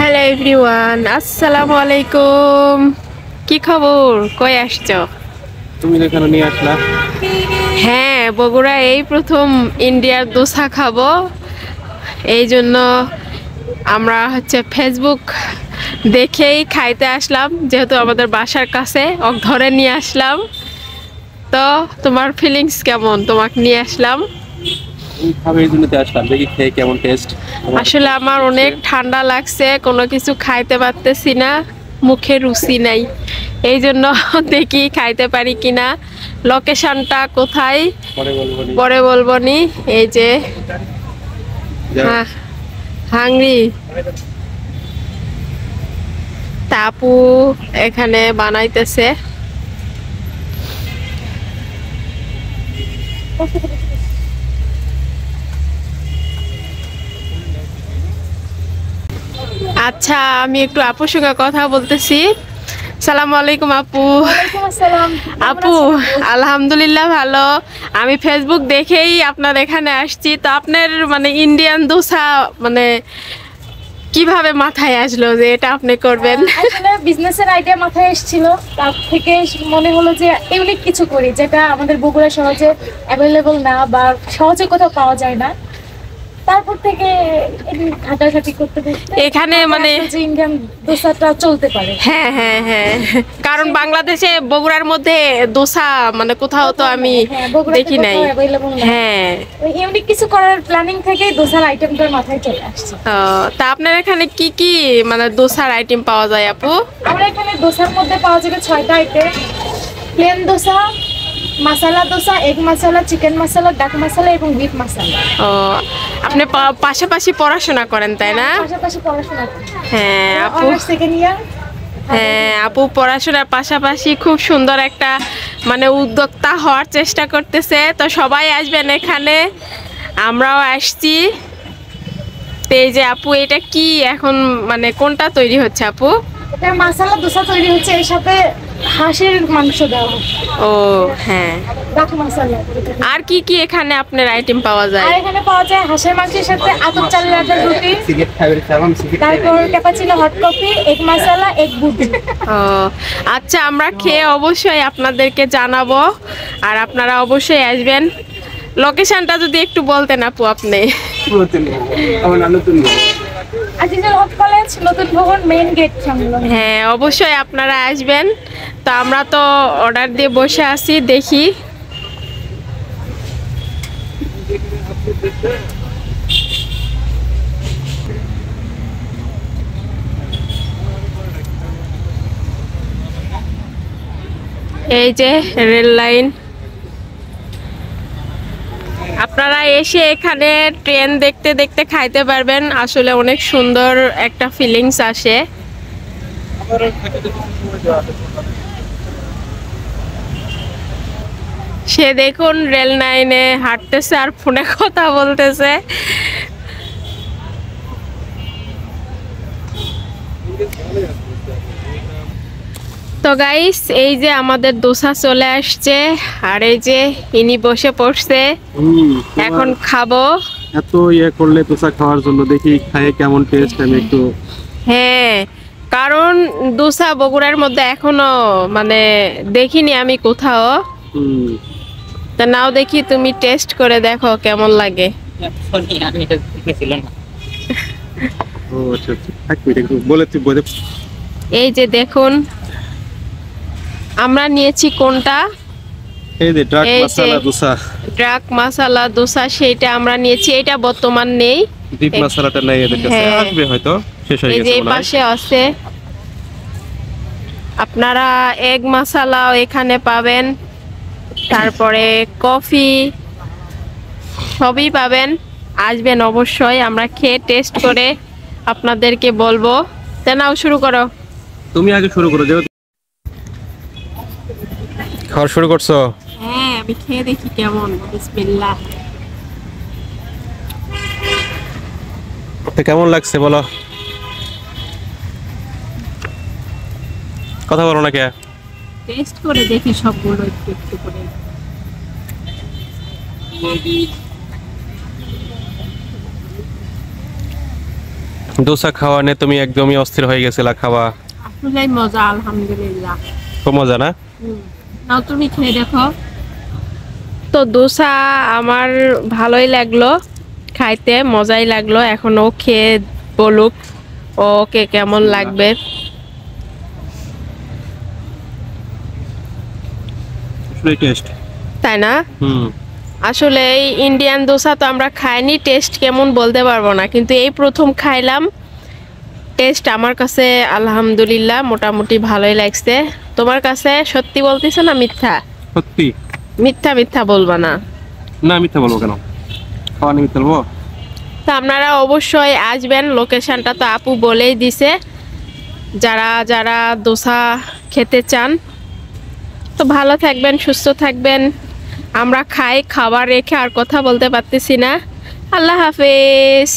Hello everyone, আসসালামু আলাইকুম। কি খবর? কই আসছো? তুমি এখানে নিয়ে আসলা? হ্যাঁ, বগুড়া এই প্রথম ইন্ডিয়ার দোসা খাবো। এই জন্য আমরা ফেসবুক দেখেই খাইতে আসলাম, যেহেতু আমাদের বাসার কাছে ধরে নিয়ে আসলাম। তো তোমার ফিলিংস কেমন? তোমাকে নিয়ে আসলাম। তুমি খাবে এই জন্যতে আসলাম, দেখি খেয়ে কেমন টেস্ট। আসলে আমার অনেক ঠান্ডা লাগছে, কোনো কিছু খাইতে পারতেছি না, মুখে রুচি নাই। এই জন্য দেখি খাইতে পারি কিনা। লোকেশনটা কোথায় পরে বলবো নি। এই যে হাংরি তাপু এখানে বানাইতেছে। আচ্ছা, আমি একটু আপুর সঙ্গে কথা বলতেছি। সালাম আলাইকুম আপু। আপু আলহামদুলিল্লাহ ভালো। আমি ফেসবুক দেখেই আপনার এখানে আসছি। তো আপনার ইন্ডিয়ান দোসা কিভাবে মাথায় আসলো যে এটা আপনি করবেন? আসলে বিজনেসের আইডিয়া মাথায় এসেছিল, তার থেকে মনে হলো যে ইউনিক কিছু করি যেটা আমাদের বগুড়া সহজে অ্যাভেলেবল না বা সহজে কোথাও পাওয়া যায় না। তারপর থেকে ঘাটাঘাটি করতে করতে এখানে যে ইন্ডিয়ান দোসাটা চলতে পারে। হ্যাঁ হ্যাঁ হ্যাঁ, কারণ বাংলাদেশে বগুড়ার মধ্যে দোসা কোথাও তো আমি দেখি নাই। হ্যাঁ, ইউনিক কিছু করার প্ল্যানিং থেকেই দোসার আইটেমটার মাথায় চলে আসছে। তা আপনার এখানে কি কি দোসার আইটেম পাওয়া যায় আপু? আমরা এখানে দোসার মধ্যে পাওয়া যাবে 6টা আইটেম। প্লেন দোসা, মশলা দোসা, এগ মশলা, চিকেন মশলা, ডাক মশলা এবং বিফ মশলা। ও, আপনি পাশাপাশি পড়াশোনা করেন তাই না? পাশাপাশি পড়াশোনা করি। হ্যাঁ আপু, সেকেন্ড ইয়ার। হ্যাঁ আপু পড়াশোনার পাশাপাশি খুব সুন্দর একটা উদ্যোক্তা হওয়ার চেষ্টা করতেছে। তো সবাই আসবেন এখানে, আমরাও আসছি। তো এই যে আপু, এটা কি এখন কোনটা তৈরি হচ্ছে আপু? এটা মশলা দোসা তৈরি হচ্ছে, এর সাথে হাঁসের মাংস দেওয়া হচ্ছে। ও হ্যাঁ, ডাক মশলা। আর কি কি এখানে আপনার আইটেম পাওয়া যায়? আর এখানে পাওয়া যায় হাঁসের মাংসের সাথে আতপ চালের আটার রুটি, তারপর ক্যাপাচিনো হট কফি, এগ মশলা, এগ বুটি। ও আচ্ছা, আমরা খেয়ে অবশ্যই আপনাদেরকে জানাবো, আর আপনারা অবশ্যই আসবেন। লোকেশনটা যদি একটু বলতেন আপু আপনি। আজিজুল হক কলেজ, নতুন ভবন, মেইন গেট সামনে। হ্যাঁ অবশ্যই আপনারা আসবেন। তো আমরা তো অর্ডার দিয়ে বসে আছি, দেখি। এই যে রেল লাইন, আপনারা এসে এখানে ট্রেন দেখতে দেখতে খাইতে পারবেন। আসলে অনেক সুন্দর একটা ফিলিংস আসে। সে দেখুন রেল লাইনে হাঁটতেছে আর ফোনে কথা বলতেছে। তো গাইস, এই যে আমাদের দোসা চলে আসছে, আর এই যে ইনি বসে পড়ছে, এখন খাবো। এত করলে দোসা খাওয়ার জন্য, দেখি খায়ে কেমন টেস্ট। আমি একটু হ্যাঁ, কারণ দোসা বগুড়ার মধ্যে এখনো দেখিনি আমি কোথাও। তা নাও, দেখি তুমি টেস্ট করে দেখো কেমন লাগে। এই যে দেখুন, আমরা নিয়েছি কোনটা? এই যে ডাক মশলা দোসা। ডাক মশলা দোসা, সেইটা আমরা নিয়েছি। এটা বর্তমান নেই, বিফ মশলাটা নাই এদের কাছে, আসবে হয়তো, শেষ হয়ে গেছে। এই পাশে আছে। আপনারা এগ মশলাও এখানে পাবেন, তারপরে কফি সবই পাবেন। আসবেন অবশ্যই, আমরা খেয়ে টেস্ট করে আপনাদেরকে বলবো। তা নাও, শুরু করো। তুমি আগে শুরু করো, যেহেতু খাওয়া শুরু করছো। হ্যাঁ, আমি খেয়ে দেখি কেমন। বিসমিল্লাহ। কেমন লাগছে বলো, কথা বলো না কে? টেস্ট করে দেখি সবগুলো একটু একটু করে। দোসা খাওয়া নিয়ে তুমি একদমই অস্থির হয়ে গেছিলা খাওয়া? আসলেই মজা, আলহামদুলিল্লাহ। খুব মজা না? নাও তুমি খেয়ে দেখো। তো দোসা আমার ভালোই লাগলো খাইতে, মজাই লাগলো। এখন ও খেয়ে বলুক ওকে কেমন লাগবে। আসলে টেস্ট, তাই না? হুম। আসলে এই ইন্ডিয়ান দোসা তো আমরা খাইনি, টেস্ট কেমন বলতে পারবো না, কিন্তু এই প্রথম খাইলাম। টেস্ট আমার কাছে আলহামদুলিল্লাহ মোটামুটি ভালোই লাগছে। তোমার কাছে সত্যি বলতেছো না মিথ্যা? সত্যি। মিথ্যা মিথ্যা বলবা না। না, মিথ্যা বলবো কেন? খাওয়া নিয়ে মিথ্যা বলবো? তো আপনারা অবশ্যই আসবেন, লোকেশনটা তো আপু বলেই দিছে। যারা যারা দোসা খেতে চান, তো ভালো থাকবেন, সুস্থ থাকবেন। আমরা খাই, খাবার রেখে আর কথা বলতে পারতেছি না। আল্লাহ হাফেজ।